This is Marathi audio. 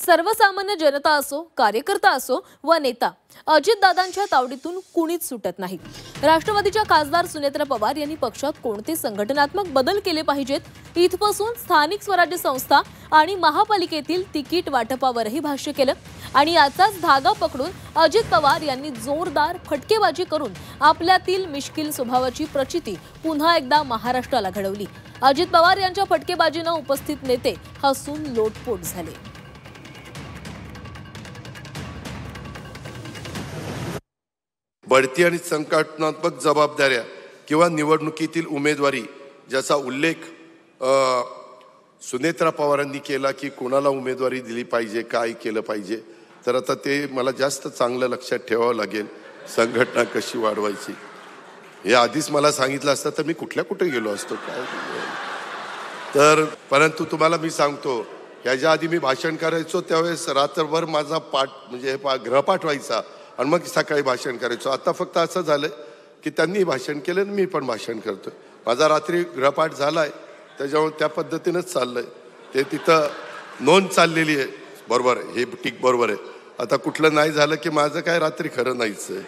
सर्वसामान्य जनता असो, कार्यकर्ता असो व नेता, अजितदादांच्या तावडीतून कुणीच सुटत नाही। राष्ट्रवादीच्या खासदार सुनेत्रा पवार यांनी पक्षात कोणते संघटनात्मक बदल केले पाहिजेत इथपासून स्थानिक स्वराज्य संस्था आणि महापालिकेतील तिकीट वाटपावरही भाष्य केलं आणि याचाच धागा पकडून अजित पवार यांनी जोरदार फटकेबाजी करून आपल्यातील मिश्किल स्वभावाची प्रचिती पुन्हा एकदा महाराष्ट्राला घडवली। अजित पवार यांच्या फटकेबाजीने उपस्थित नेते हसून लोटपोट झाले। बढती आणि संघटनात्मक जबाबदाऱ्या किंवा निवडणुकीतील उमेदवारी ज्याचा उल्लेख सुनेत्रा पवारांनी केला की कोणाला उमेदवारी दिली पाहिजे, काय केलं पाहिजे, तर आता ते मला जास्त चांगलं लक्षात ठेवावं लागेल। संघटना कशी वाढवायची हे आधीच मला सांगितलं असतं तर मी कुठे गेलो असतो काय। तर परंतु तुम्हाला मी सांगतो, याच्या आधी मी भाषण करायचो त्यावेळेस रात्रभर माझा पाठ म्हणजे गृहपाठ व्हायचा आणि मग सकाळी भाषण करायचो। आता फक्त असं झालं की त्यांनी भाषण केलं आणि मी पण भाषण करतोय। माझा रात्री गृहपाठ झालाय त्याच्यामुळे त्या पद्धतीनेच चाललंय, ते तिथं नोंद चाललेली आहे। बरोबर आहे, हे ठीक बरोबर आहे। आता कुठलं नाही झालं की माझं काय रात्री खरं नाहीच आहे।